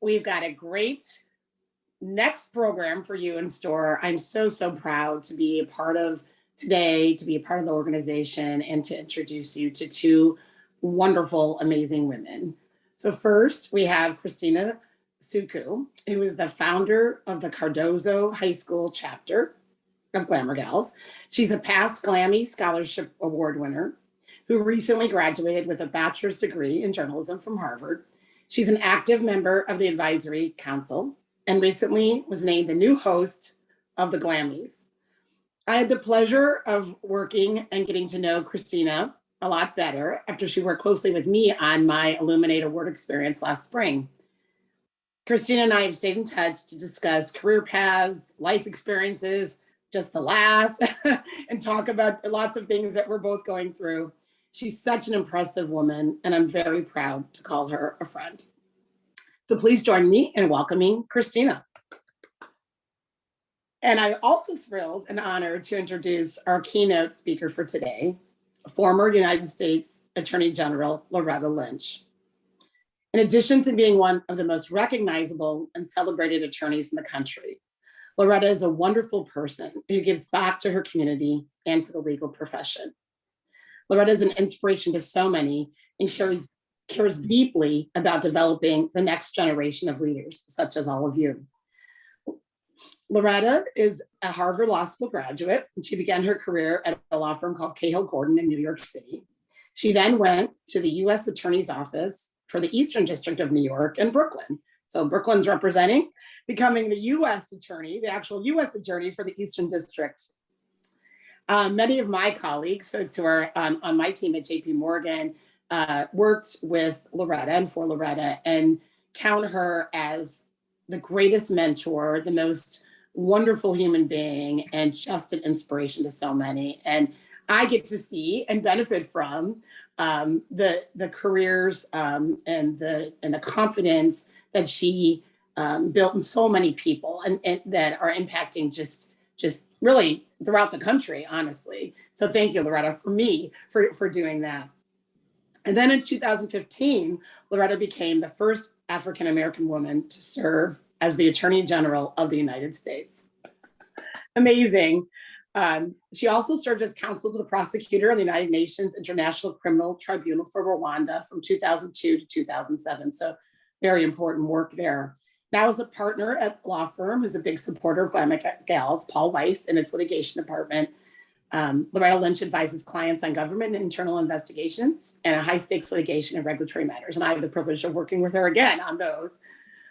we've got a great next program for you in store. I'm so proud to be a part of today, to be a part of the organization, and to introduce you to two wonderful, amazing women. So first, we have Christina Sookhoo, who is the founder of the Cardozo High School chapter of GlamourGals. She's a past Glammy Scholarship Award winner who recently graduated with a bachelor's degree in journalism from Harvard. She's an active member of the Advisory Council and recently was named the new host of the Glammies. I had the pleasure of working and getting to know Christina a lot better after she worked closely with me on my Illuminate Award experience last spring. Christina and I have stayed in touch to discuss career paths, life experiences, just to laugh and talk about lots of things that we're both going through. She's such an impressive woman, and I'm very proud to call her a friend. So please join me in welcoming Christina. And I'm also thrilled and honored to introduce our keynote speaker for today, former United States Attorney General Loretta Lynch. In addition to being one of the most recognizable and celebrated attorneys in the country, Loretta is a wonderful person who gives back to her community and to the legal profession. Loretta is an inspiration to so many and cares deeply about developing the next generation of leaders, such as all of you. Loretta is a Harvard Law School graduate, and she began her career at a law firm called Cahill Gordon in New York City. She then went to the U.S. Attorney's Office for the Eastern District of New York in Brooklyn. So Brooklyn's representing, becoming the U.S. attorney, the actual U.S. attorney for the Eastern District. Many of my colleagues, folks who are on my team at JP Morgan, worked with Loretta and for Loretta and count her as the greatest mentor, the most wonderful human being, and just an inspiration to so many. And I get to see and benefit from the careers and the confidence that she built in so many people and that are impacting just really throughout the country, honestly. So thank you, Loretta, for doing that. And then in 2015, Loretta became the first African-American woman to serve as the Attorney General of the United States. Amazing. She also served as counsel to the prosecutor of the United Nations International Criminal Tribunal for Rwanda from 2002 to 2007. So very important work there. Now as a partner at the law firm, who's a big supporter of GlamourGals, Paul Weiss, in its litigation department. Loretta Lynch advises clients on government and internal investigations and high stakes litigation and regulatory matters. And I have the privilege of working with her again on those.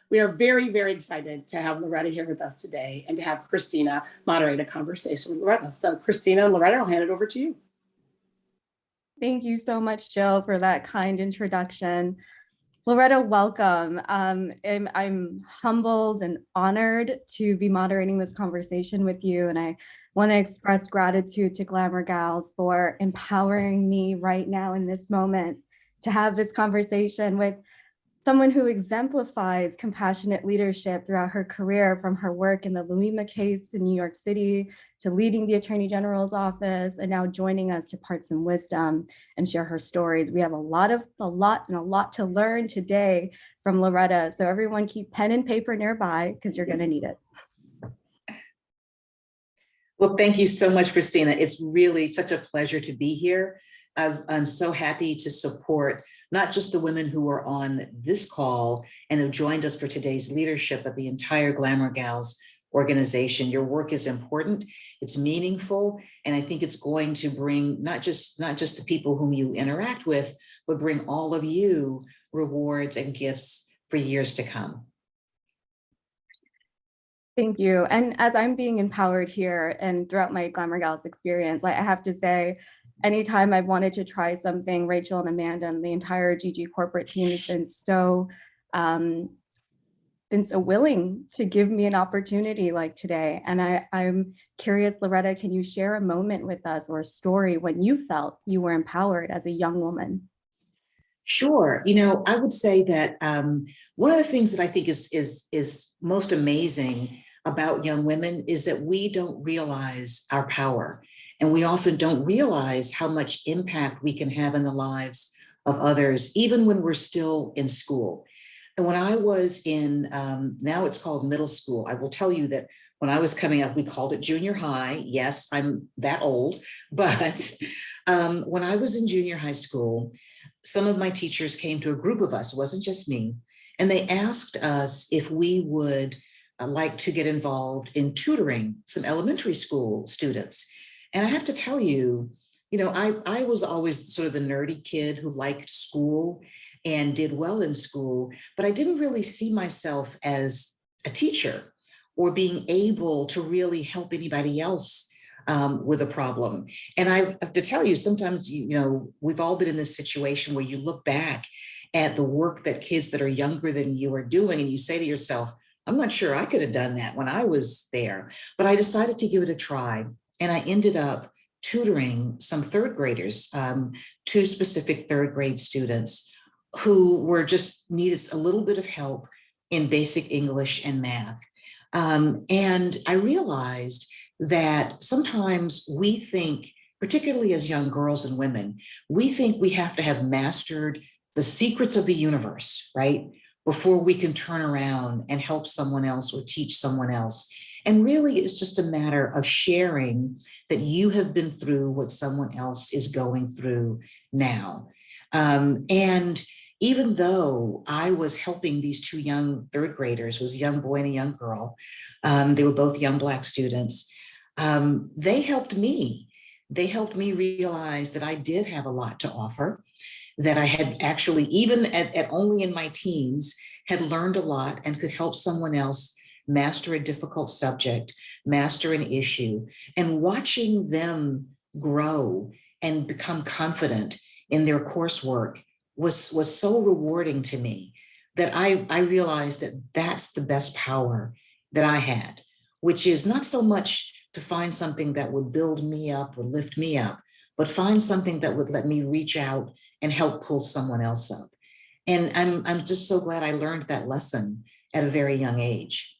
We are very, very excited to have Loretta here with us today and to have Christina moderate a conversation with Loretta. So Christina and Loretta, I'll hand it over to you. Thank you so much, Jill, for that kind introduction. Loretta, welcome. I'm humbled and honored to be moderating this conversation with you. And I want to express gratitude to GlamourGals for empowering me right now in this moment to have this conversation with someone who exemplifies compassionate leadership throughout her career, from her work in the Louima case in New York City to leading the Attorney General's office and now joining us to part some wisdom and share her stories. We have a lot to learn today from Loretta. So everyone keep pen and paper nearby because you're going to need it. Well, thank you so much, Christina. It's really such a pleasure to be here. I'm so happy to support not just the women who are on this call and have joined us for today's leadership, but the entire GlamourGals organization. Your work is important, it's meaningful, and I think it's going to bring not just the people whom you interact with, but bring all of you rewards and gifts for years to come. Thank you. And as I'm being empowered here and throughout my GlamourGals experience, I have to say, anytime I've wanted to try something, Rachel and Amanda and the entire GG corporate team has been so willing to give me an opportunity like today. And I'm curious, Loretta, can you share a moment with us or a story when you felt you were empowered as a young woman? Sure. I would say that one of the things that I think is most amazing about young women is that we don't realize our power. And we often don't realize how much impact we can have in the lives of others, even when we're still in school. And when I was in, now it's called middle school, I will tell you that when I was coming up, we called it junior high. Yes, I'm that old, but when I was in junior high school, some of my teachers came to a group of us, it wasn't just me, and they asked us if we would like to get involved in tutoring some elementary school students. And I have to tell you, I was always sort of the nerdy kid who liked school and did well in school, but I didn't really see myself as a teacher or being able to really help anybody else with a problem. And I have to tell you, sometimes, we've all been in this situation where you look back at the work that kids that are younger than you are doing, and you say to yourself, I'm not sure I could have done that when I was there, but I decided to give it a try. And I ended up tutoring some third graders, two specific third grade students who were just needed a little bit of help in basic English and math. And I realized that sometimes we think, particularly as young girls and women, we think we have to have mastered the secrets of the universe, right? Before we can turn around and help someone else or teach someone else. And really, it's just a matter of sharing that you have been through what someone else is going through now. And even though I was helping these two young third graders, was a young boy and a young girl, they were both young Black students, they helped me. They helped me realize that I did have a lot to offer, that I had actually, even at only in my teens, had learned a lot and could help someone else master a difficult subject, master an issue. And watching them grow and become confident in their coursework was so rewarding to me that I realized that that's the best power that I had, which is not so much to find something that would build me up or lift me up, but find something that would let me reach out and help pull someone else up. And I'm just so glad I learned that lesson at a very young age.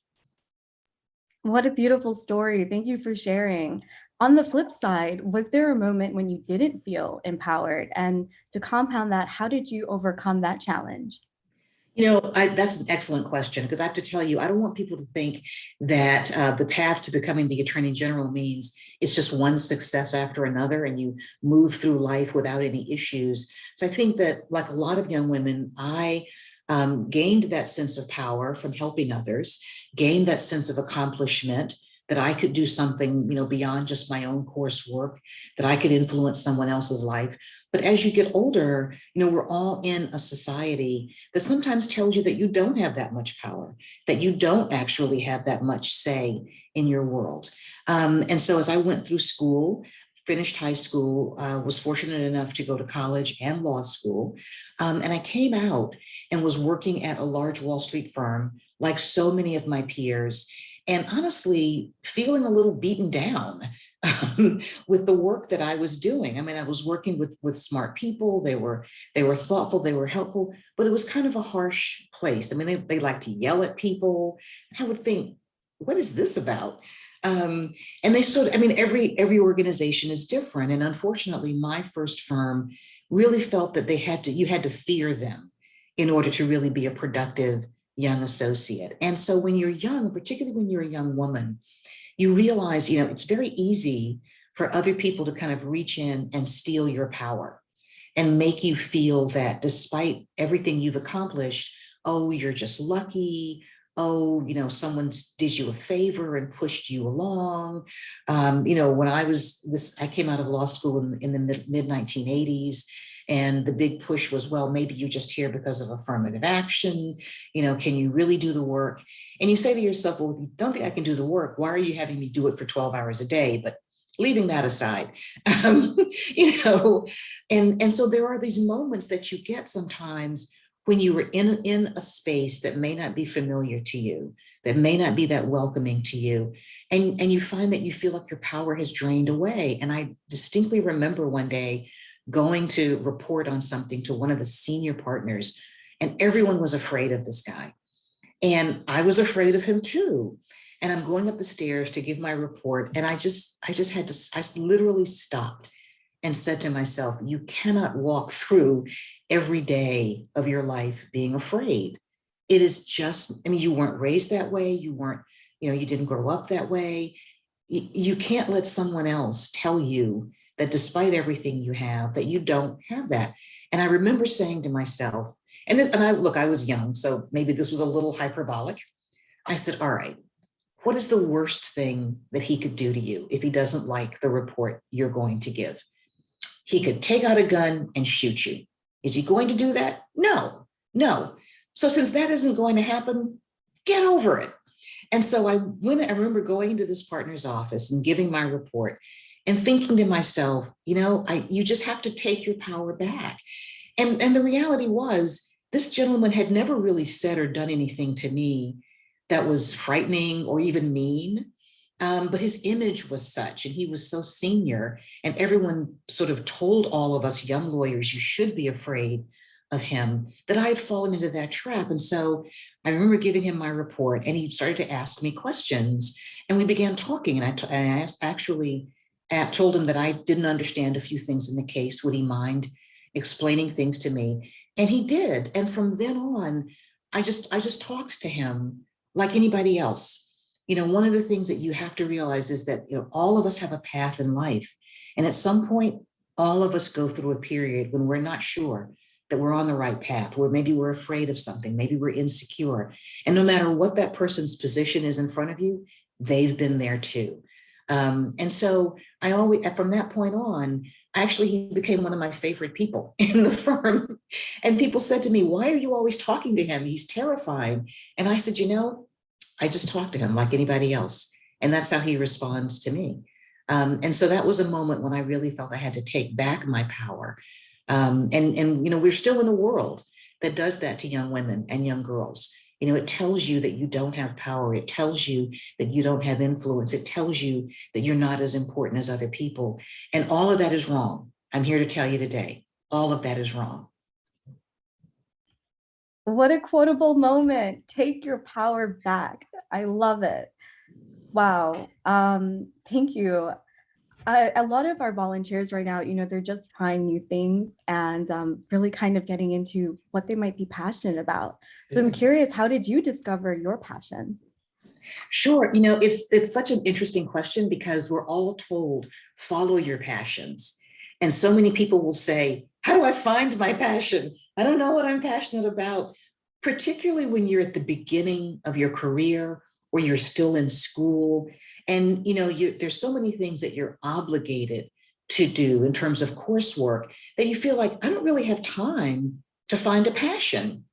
What a beautiful story. Thank you for sharing. On the flip side, was there a moment when you didn't feel empowered? And to compound that, how did you overcome that challenge? That's an excellent question, because I have to tell you, I don't want people to think that the path to becoming the Attorney General means it's just one success after another and you move through life without any issues. So I think that, like a lot of young women, I gained that sense of power from helping others, gained that sense of accomplishment, that I could do something, beyond just my own coursework, that I could influence someone else's life. But as you get older, we're all in a society that sometimes tells you that you don't have that much power, that you don't actually have that much say in your world. And so as I went through school, finished high school, was fortunate enough to go to college and law school. And I came out and was working at a large Wall Street firm, like so many of my peers, and honestly feeling a little beaten down with the work that I was doing. I mean, I was working with smart people. They were thoughtful, they were helpful, but it was kind of a harsh place. I mean, they like to yell at people. I would think, what is this about? And they every organization is different. And unfortunately, my first firm really felt that you had to fear them in order to really be a productive young associate. And so when you're young, particularly when you're a young woman, you realize, it's very easy for other people to kind of reach in and steal your power and make you feel that despite everything you've accomplished, oh, you're just lucky. Oh, someone did you a favor and pushed you along. When I came out of law school in the mid 1980s. And the big push was, well, maybe you're just here because of affirmative action. Can you really do the work? And you say to yourself, well, if you don't think I can do the work, why are you having me do it for 12 hours a day? But leaving that aside, and so there are these moments that you get sometimes when you were in a space that may not be familiar to you, that may not be that welcoming to you. And you find that you feel like your power has drained away. And I distinctly remember one day going to report on something to one of the senior partners, and everyone was afraid of this guy. And I was afraid of him too. And I'm going up the stairs to give my report. And I literally stopped and said to myself, you cannot walk through every day of your life being afraid. It is just, I mean, you weren't raised that way. You weren't, you didn't grow up that way. You can't let someone else tell you that despite everything you have, that you don't have that. And I remember saying to myself, I was young, so maybe this was a little hyperbolic. I said, all right, what is the worst thing that he could do to you if he doesn't like the report you're going to give? He could take out a gun and shoot you. Is he going to do that? No. So since that isn't going to happen, get over it. And so I remember going into this partner's office and giving my report and thinking to myself, you just have to take your power back. And the reality was, this gentleman had never really said or done anything to me that was frightening or even mean. But his image was such, and he was so senior, and everyone sort of told all of us young lawyers, you should be afraid of him, that I had fallen into that trap. And so I remember giving him my report, and he started to ask me questions, and we began talking. And I actually told him that I didn't understand a few things in the case. Would he mind explaining things to me? And he did. And from then on, I just talked to him like anybody else. One of the things that you have to realize is that, all of us have a path in life. And at some point, all of us go through a period when we're not sure that we're on the right path, where maybe we're afraid of something, maybe we're insecure. And no matter what that person's position is in front of you, they've been there too. And so I always, from that point on, actually, he became one of my favorite people in the firm. And people said to me, why are you always talking to him? He's terrifying. And I said, I just talk to him like anybody else. And that's how he responds to me. And so that was a moment when I really felt I had to take back my power. We're still in a world that does that to young women and young girls. It tells you that you don't have power. It tells you that you don't have influence. It tells you that you're not as important as other people. And all of that is wrong. I'm here to tell you today, all of that is wrong. What a quotable moment. Take your power back. I love it. Wow. Thank you. A lot of our volunteers right now, they're just trying new things and really kind of getting into what they might be passionate about. So I'm curious, how did you discover your passions? Sure. It's such an interesting question because we're all told, follow your passions. And so many people will say, how do I find my passion? I don't know what I'm passionate about, particularly when you're at the beginning of your career or you're still in school. And, there's so many things that you're obligated to do in terms of coursework that you feel like, I don't really have time to find a passion.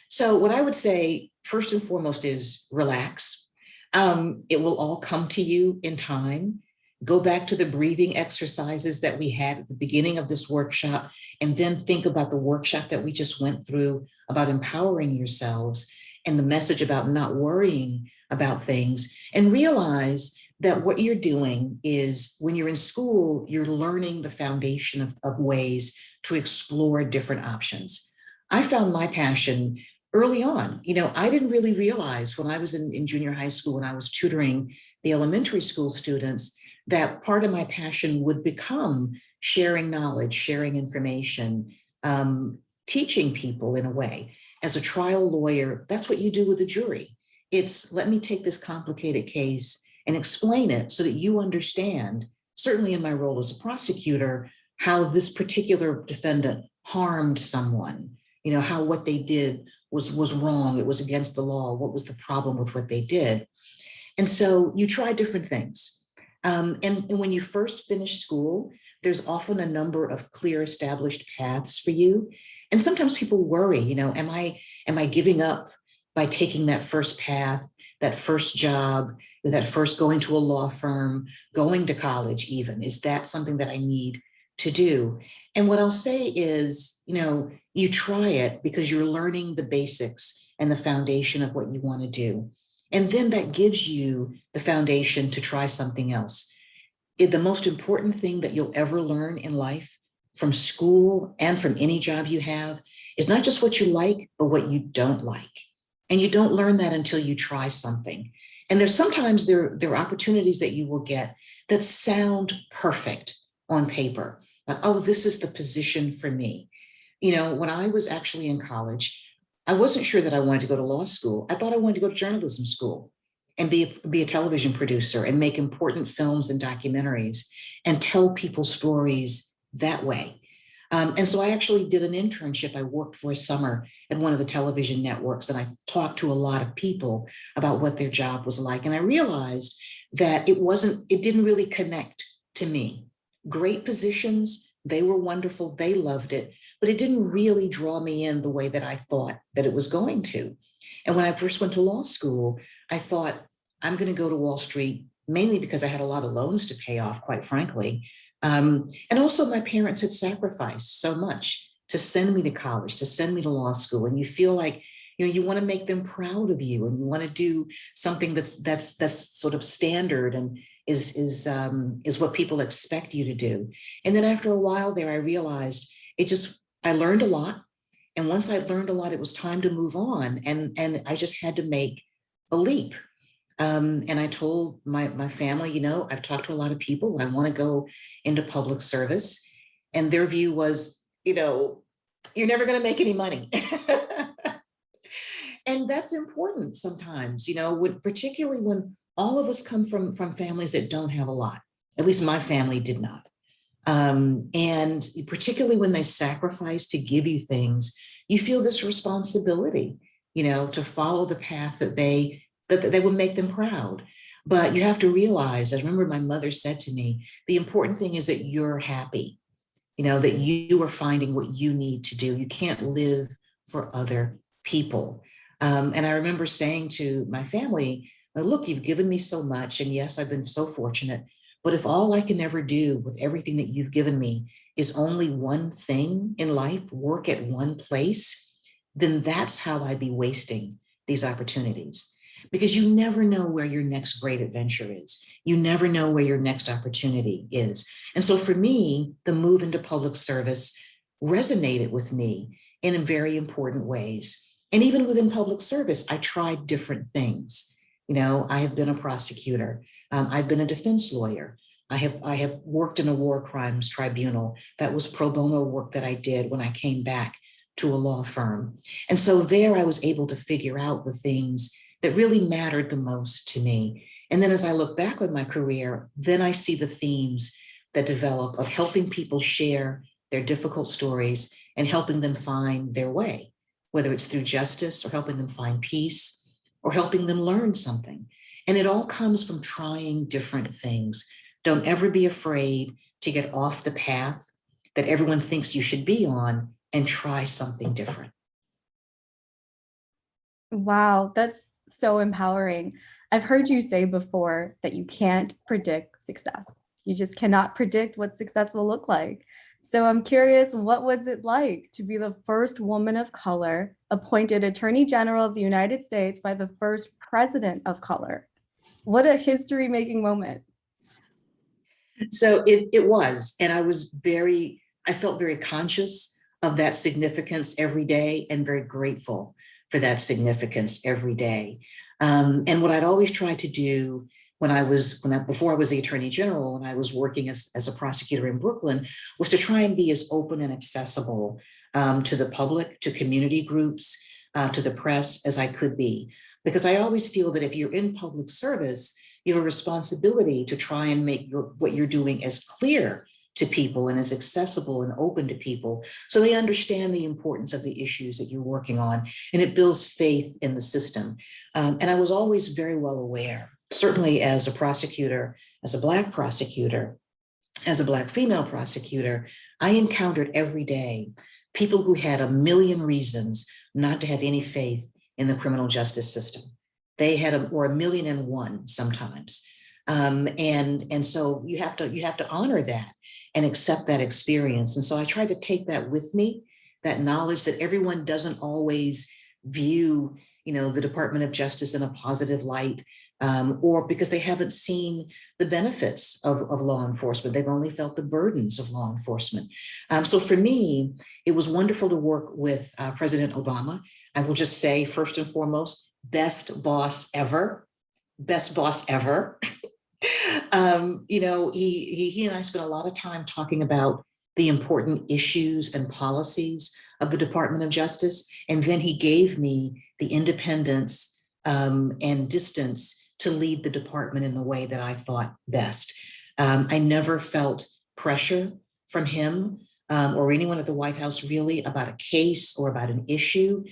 So what I would say, first and foremost, is relax. It will all come to you in time. Go back to the breathing exercises that we had at the beginning of this workshop, and then think about the workshop that we just went through about empowering yourselves and the message about not worrying about things, and realize that what you're doing is, when you're in school, you're learning the foundation of ways to explore different options. I found my passion early on. I didn't really realize when I was in junior high school, when I was tutoring the elementary school students, that part of my passion would become sharing knowledge, sharing information, teaching people in a way. As a trial lawyer, that's what you do with a jury. It's, let me take this complicated case and explain it so that you understand, certainly in my role as a prosecutor, how this particular defendant harmed someone, how what they did was wrong, it was against the law, what was the problem with what they did. And so you try different things. And when you first finish school, there's often a number of clear established paths for you. And sometimes people worry, am I giving up by taking that first path, that first job, that first going to a law firm, going to college even? Is that something that I need to do? And what I'll say is, you try it because you're learning the basics and the foundation of what you want to do. And then that gives you the foundation to try something else. The most important thing that you'll ever learn in life, from school and from any job you have, is not just what you like, but what you don't like. And you don't learn that until you try something. And there's sometimes there are opportunities that you will get that sound perfect on paper. Like, oh, this is the position for me. When I was actually in college, I wasn't sure that I wanted to go to law school. I thought I wanted to go to journalism school and be a television producer and make important films and documentaries and tell people stories that way. And so I actually did an internship. I worked for a summer at one of the television networks, and I talked to a lot of people about what their job was like. And I realized that it didn't really connect to me. Great positions, they were wonderful, they loved it, but it didn't really draw me in the way that I thought that it was going to. And when I first went to law school, I thought, I'm going to go to Wall Street, mainly because I had a lot of loans to pay off, quite frankly. And also my parents had sacrificed so much to send me to college, to send me to law school. And you feel like, you want to make them proud of you, and you want to do something that's sort of standard and is what people expect you to do. And then after a while there, I realized I learned a lot. And once I learned a lot, it was time to move on. And I just had to make a leap. And I told my family, I've talked to a lot of people, and I want to go into public service. And their view was, you're never going to make any money. And that's important sometimes, particularly when all of us come from families that don't have a lot. At least my family did not. And particularly when they sacrifice to give you things, you feel this responsibility, to follow the path that they would make them proud. But you have to realize, I remember my mother said to me, the important thing is that you're happy, that you are finding what you need to do. You can't live for other people. And I remember saying to my family, look, you've given me so much. And yes, I've been so fortunate. But if all I can ever do with everything that you've given me is only one thing in life, work at one place, then that's how I'd be wasting these opportunities. Because you never know where your next great adventure is. You never know where your next opportunity is. And so for me, the move into public service resonated with me in very important ways. And even within public service, I tried different things. I have been a prosecutor. I've been a defense lawyer. I have worked in a war crimes tribunal. That was pro bono work that I did when I came back to a law firm. And so there I was able to figure out the things that really mattered the most to me. And then as I look back on my career, then I see the themes that develop of helping people share their difficult stories and helping them find their way, whether it's through justice or helping them find peace or helping them learn something. And it all comes from trying different things. Don't ever be afraid to get off the path that everyone thinks you should be on and try something different. Wow, that's so empowering. I've heard you say before that you can't predict success. You just cannot predict what success will look like. So I'm curious, what was it like to be the first woman of color appointed Attorney General of the United States by the first president of color? What a history-making moment. So it was, and I felt very conscious of that significance every day and very grateful for that significance every day. And what I'd always tried to do before I was the Attorney General and I was working as a prosecutor in Brooklyn, was to try and be as open and accessible to the public, to community groups, to the press as I could be. Because I always feel that if you're in public service, you have a responsibility to try and make what you're doing as clear to people and as accessible and open to people so they understand the importance of the issues that you're working on, and it builds faith in the system. And I was always very well aware, certainly as a prosecutor, as a Black prosecutor, as a Black female prosecutor, I encountered every day people who had a million reasons not to have any faith in the criminal justice system. They had a million and one sometimes. And so you have to honor that and accept that experience. And so I try to take that with me, that knowledge that everyone doesn't always view, the Department of Justice in a positive light, or because they haven't seen the benefits of law enforcement. They've only felt the burdens of law enforcement. So for me, it was wonderful to work with President Obama. I will just say, first and foremost, best boss ever. He and I spent a lot of time talking about the important issues and policies of the Department of Justice. And then he gave me the independence and distance to lead the department in the way that I thought best. I never felt pressure from him or anyone at the White House really about a case or about an issue.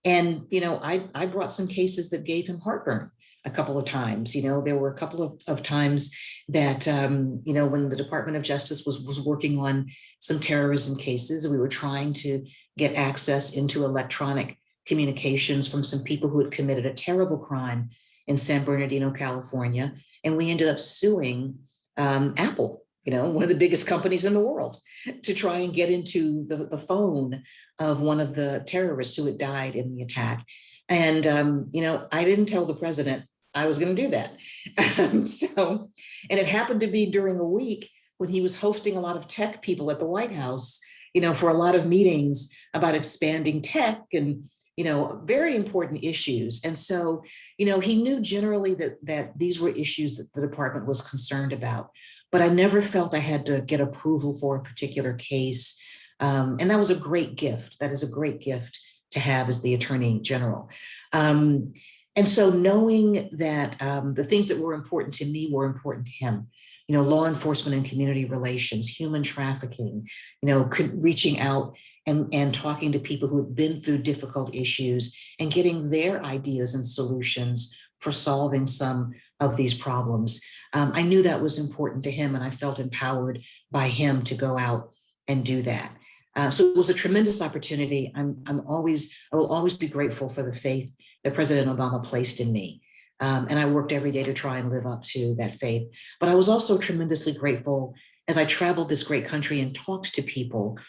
And, I brought some cases that gave him heartburn a couple of times. There were a couple of times that, when the Department of Justice was working on some terrorism cases, we were trying to get access into electronic communications from some people who had committed a terrible crime in San Bernardino, California. And we ended up suing Apple, one of the biggest companies in the world, to try and get into the phone of one of the terrorists who had died in the attack. And, I didn't tell the president I was going to do that. And it happened to be during a week when he was hosting a lot of tech people at the White House, for a lot of meetings about expanding tech and, very important issues. And so, he knew generally that these were issues that the department was concerned about, but I never felt I had to get approval for a particular case. And that was a great gift. That is a great gift to have as the Attorney General. And so knowing that the things that were important to me were important to him, law enforcement and community relations, human trafficking, reaching out and talking to people who had been through difficult issues and getting their ideas and solutions for solving some of these problems. I knew that was important to him, and I felt empowered by him to go out and do that. So it was a tremendous opportunity. I will always be grateful for the faith that President Obama placed in me. And I worked every day to try and live up to that faith. But I was also tremendously grateful as I traveled this great country and talked to people.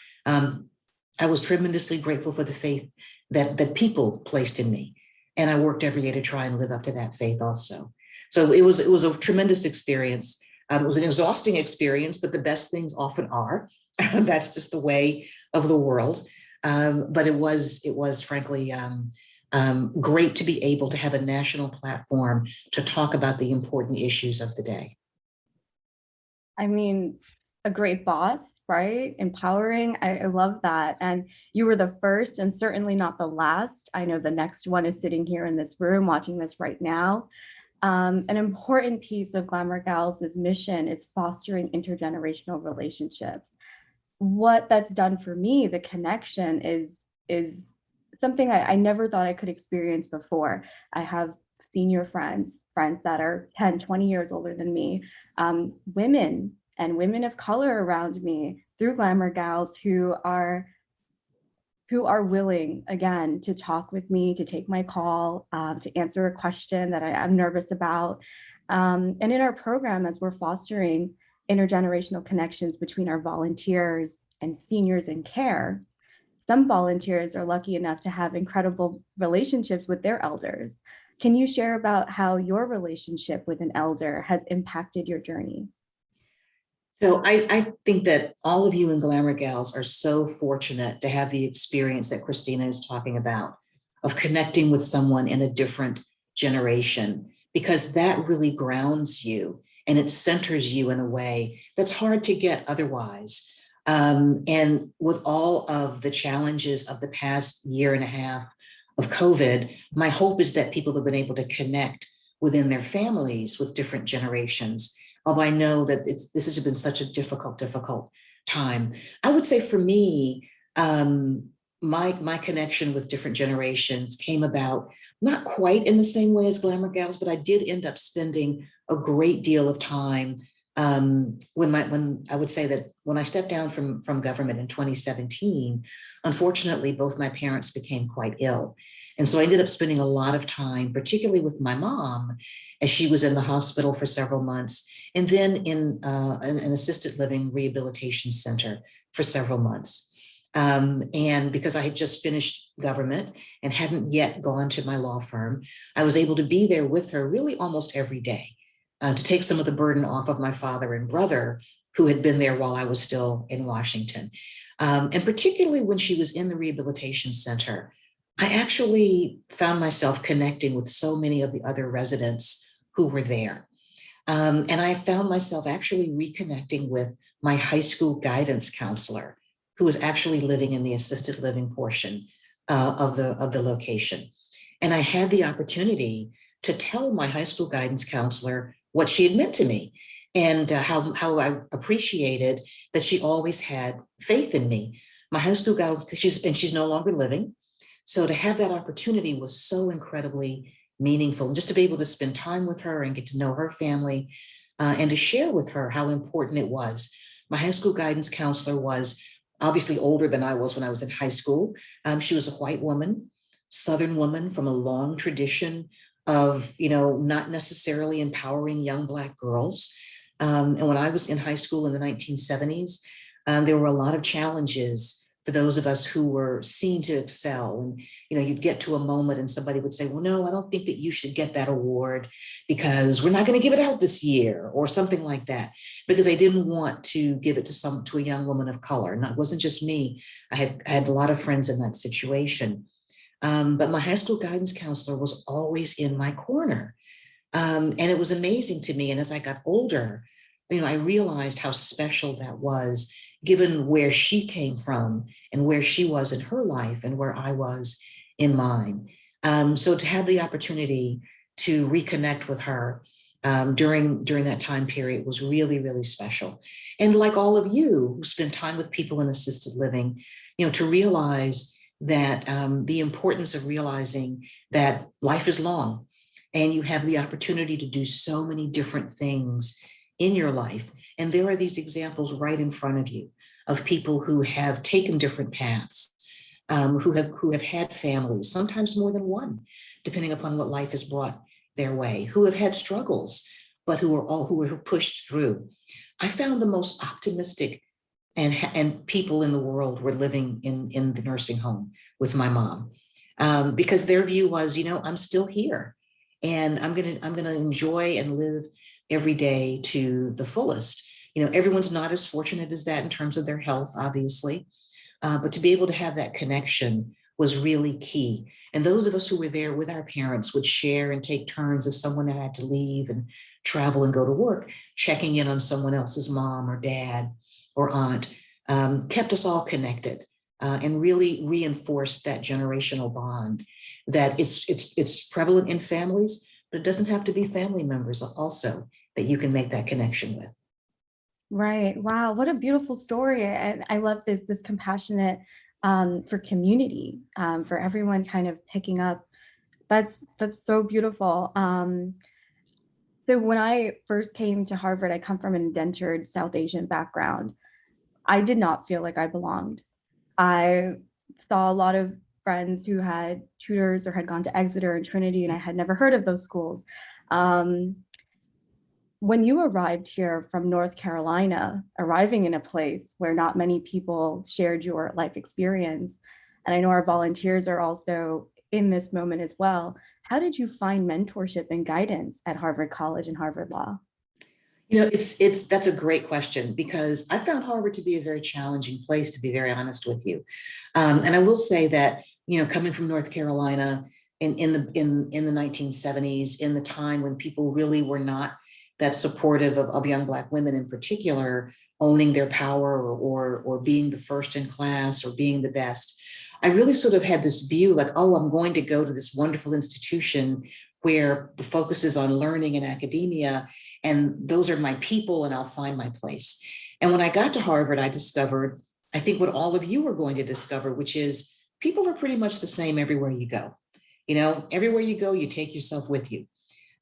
I was tremendously grateful for the faith that people placed in me. And I worked every day to try and live up to that faith also. So it was a tremendous experience. It was an exhausting experience, but the best things often are. That's just the way of the world. But it was frankly great to be able to have a national platform to talk about the important issues of the day. I mean, a great boss, right? Empowering. I love that. And you were the first and certainly not the last. I know the next one is sitting here in this room watching this right now. An important piece of GlamourGals' mission is fostering intergenerational relationships. What that's done for me, the connection is something I never thought I could experience before. I have senior friends that are 10, 20 years older than me, women and women of color around me through GlamourGals who are willing, again, to talk with me, to take my call, to answer a question that I'm nervous about. And in our program, as we're fostering intergenerational connections between our volunteers and seniors in care, some volunteers are lucky enough to have incredible relationships with their elders. Can you share about how your relationship with an elder has impacted your journey? So I think that all of you in GlamourGals are so fortunate to have the experience that Christina is talking about of connecting with someone in a different generation, because that really grounds you and it centers you in a way that's hard to get otherwise. And with all of the challenges of the past year and a half of COVID, my hope is that people have been able to connect within their families with different generations. Although I know that this has been such a difficult time. I would say for me, my connection with different generations came about not quite in the same way as GlamourGals, but I did end up spending a great deal of time when I would say that when I stepped down from government in 2017, unfortunately, both my parents became quite ill. And so I ended up spending a lot of time, particularly with my mom, as she was in the hospital for several months, and then in an assisted living rehabilitation center for several months. And because I had just finished government and hadn't yet gone to my law firm, I was able to be there with her really almost every day to take some of the burden off of my father and brother who had been there while I was still in Washington. And particularly when she was in the rehabilitation center, I actually found myself connecting with so many of the other residents who were there. And I found myself actually reconnecting with my high school guidance counselor, who was actually living in the assisted living portion of the location. And I had the opportunity to tell my high school guidance counselor what she had meant to me, and how I appreciated that she always had faith in me. My high school guidance, she's no longer living. So to have that opportunity was so incredibly meaningful. And just to be able to spend time with her and get to know her family, and to share with her how important it was. My high school guidance counselor was obviously older than I was when I was in high school. She was a white woman, Southern woman from a long tradition of, not necessarily empowering young Black girls. And when I was in high school in the 1970s, there were a lot of challenges for those of us who were seen to excel. And, you'd get to a moment and somebody would say, well, no, I don't think that you should get that award because we're not going to give it out this year, or something like that, because they didn't want to give it to a young woman of color. And it wasn't just me. I had a lot of friends in that situation. But my high school guidance counselor was always in my corner. And it was amazing to me. And as I got older, I realized how special that was, given where she came from and where she was in her life and where I was in mine. So to have the opportunity to reconnect with her during that time period was really, really special. And like all of you who spend time with people in assisted living, to realize that the importance of realizing that life is long and you have the opportunity to do so many different things in your life. And there are these examples right in front of you of people who have taken different paths, who have had families, sometimes more than one, depending upon what life has brought their way, who have had struggles, but who were pushed through. I found the most optimistic and people in the world were living in the nursing home with my mom, because their view was, I'm still here, and I'm gonna enjoy and live every day to the fullest. Everyone's not as fortunate as that in terms of their health, obviously, but to be able to have that connection was really key. And those of us who were there with our parents would share and take turns if someone had to leave and travel and go to work, checking in on someone else's mom or dad or aunt, kept us all connected, and really reinforced that generational bond that it's prevalent in families, but it doesn't have to be family members also that you can make that connection with. Right. Wow. What a beautiful story. And I love this compassionate for community, for everyone kind of picking up. That's so beautiful. So when I first came to Harvard, I come from an indentured South Asian background. I did not feel like I belonged. I saw a lot of friends who had tutors or had gone to Exeter and Trinity, and I had never heard of those schools. When you arrived here from North Carolina, arriving in a place where not many people shared your life experience, and I know our volunteers are also in this moment as well, how did you find mentorship and guidance at Harvard College and Harvard Law? That's a great question, because I found Harvard to be a very challenging place, to be very honest with you. And I will say that, coming from North Carolina in the 1970s, in the time when people really were not that supportive of young Black women in particular, owning their power or being the first in class or being the best, I really sort of had this view like, oh, I'm going to go to this wonderful institution where the focus is on learning and academia, and those are my people, and I'll find my place. And when I got to Harvard, I discovered, I think what all of you are going to discover, which is people are pretty much the same everywhere you go. Everywhere you go, you take yourself with you.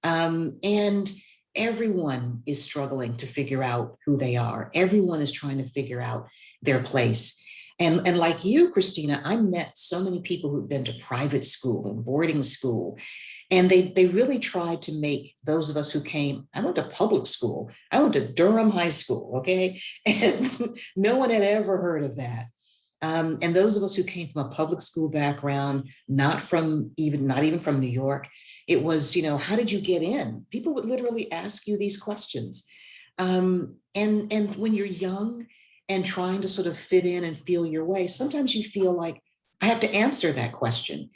And everyone is struggling to figure out who they are. Everyone is trying to figure out their place. And like you, Christina, I met so many people who've been to private school and boarding school. And they really tried to make those of us who came, I went to public school. I went to Durham High School, okay? And no one had ever heard of that. And those of us who came from a public school background, not even from New York, it was, how did you get in? People would literally ask you these questions. And when you're young and trying to sort of fit in and feel your way, sometimes you feel like I have to answer that question.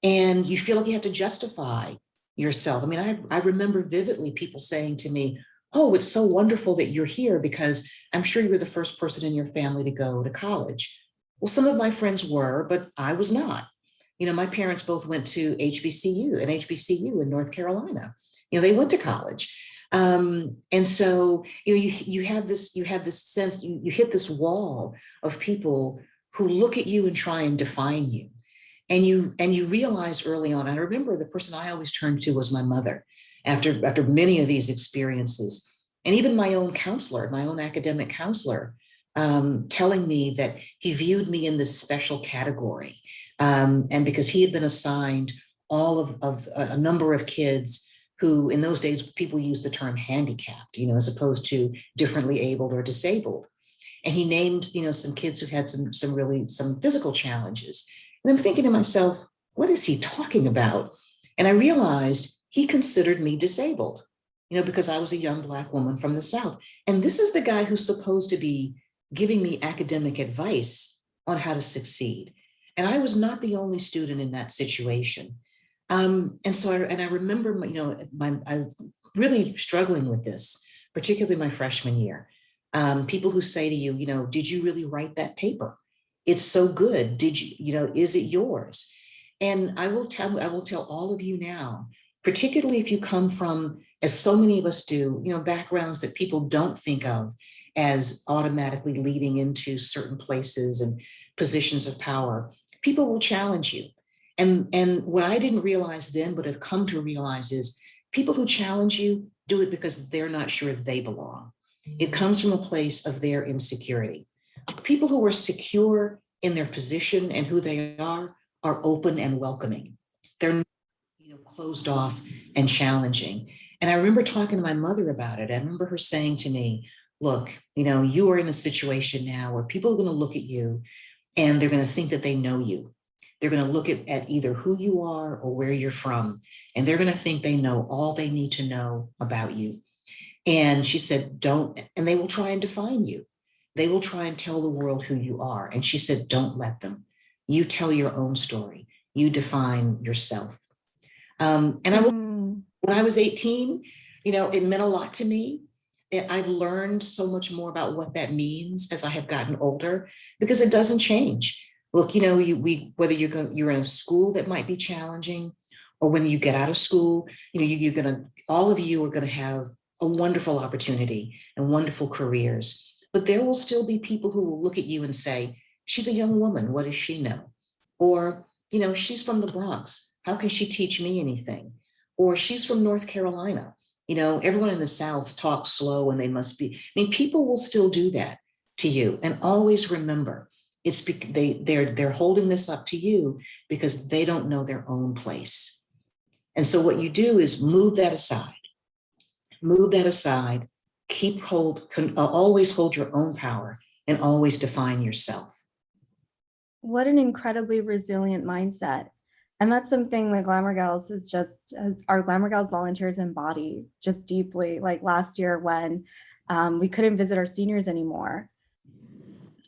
And you feel like you have to justify yourself. I mean, I remember vividly people saying to me, oh, it's so wonderful that you're here because I'm sure you were the first person in your family to go to college. Well, some of my friends were, but I was not. My parents both went to HBCU in North Carolina. They went to college. And so, you have this sense, you hit this wall of people who look at you and try and define you. And you realize early on, I remember the person I always turned to was my mother after many of these experiences. And even my own counselor, my own academic counselor, telling me that he viewed me in this special category. And because he had been assigned all of a number of kids who in those days, people used the term handicapped, as opposed to differently abled or disabled. And he named, some kids who had some physical challenges. And I'm thinking to myself, what is he talking about? And I realized he considered me disabled, because I was a young Black woman from the South. And this is the guy who's supposed to be giving me academic advice on how to succeed. And I was not the only student in that situation. And so I remember, I really struggling with this, particularly my freshman year. People who say to you, did you really write that paper? It's so good. Did you, is it yours? And I will tell all of you now, particularly if you come from, as so many of us do, backgrounds that people don't think of as automatically leading into certain places and positions of power, people will challenge you. And what I didn't realize then, but have come to realize is people who challenge you do it because they're not sure they belong. It comes from a place of their insecurity. People who are secure in their position and who they are open and welcoming. They're not, closed off and challenging. And I remember talking to my mother about it. I remember her saying to me, look, you are in a situation now where people are going to look at you and they're going to think that they know you. They're going to look at either who you are or where you're from, and they're going to think they know all they need to know about you. And she said, and they will try and define you. They will try and tell the world who you are. And she said, don't let them. You tell your own story. You define yourself. And when I was 18, it meant a lot to me. I've learned so much more about what that means as I have gotten older, because it doesn't change. Look, whether you're in a school that might be challenging, or when you get out of school, all of you are going to have a wonderful opportunity and wonderful careers. But there will still be people who will look at you and say, she's a young woman, what does she know? Or, she's from the Bronx, how can she teach me anything? Or she's from North Carolina. Everyone in the South talks slow and they must be. People will still do that to you. And always remember, it's they're holding this up to you because they don't know their own place. And so what you do is move that aside, always hold your own power and always define yourself. What an incredibly resilient mindset. And that's something that GlamourGals is just, our GlamourGals volunteers embody just deeply. Like last year when we couldn't visit our seniors anymore.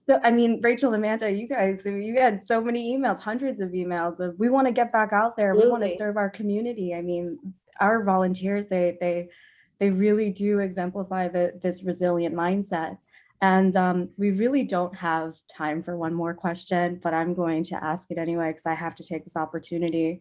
So, Rachel, Amanda, you guys, you had so many emails, hundreds of emails of, we want to get back out there. We want to serve our community. Our volunteers, they really do exemplify this resilient mindset. And we really don't have time for one more question, but I'm going to ask it anyway, because I have to take this opportunity.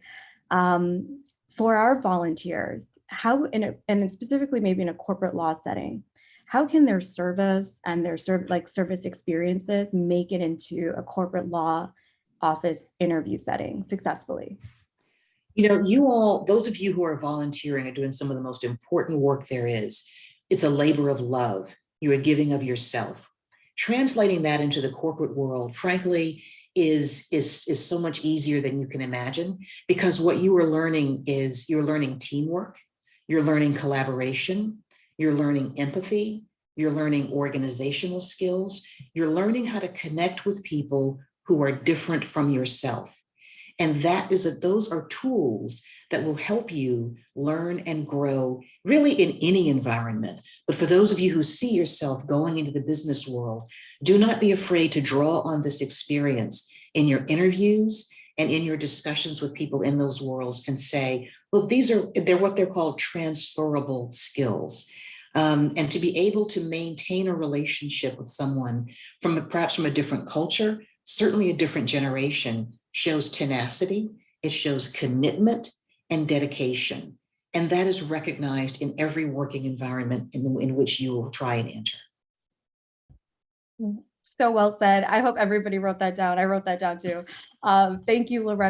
For our volunteers, how, and specifically maybe in a corporate law setting, how can their service and their service experiences make it into a corporate law office interview setting successfully? You all, those of you who are volunteering are doing some of the most important work there is. It's a labor of love. You are giving of yourself. Translating that into the corporate world, frankly, is so much easier than you can imagine, because what you are learning is you're learning teamwork, you're learning collaboration, you're learning empathy, you're learning organizational skills, you're learning how to connect with people who are different from yourself. And those are tools that will help you learn and grow really in any environment. But for those of you who see yourself going into the business world, do not be afraid to draw on this experience in your interviews and in your discussions with people in those worlds and say, well, they're what they're called transferable skills. And to be able to maintain a relationship with someone perhaps from a different culture, certainly a different generation, shows tenacity, it shows commitment and dedication. And that is recognized in every working environment in which you will try and enter. So well said. I hope everybody wrote that down. I wrote that down too. Thank you, Loretta.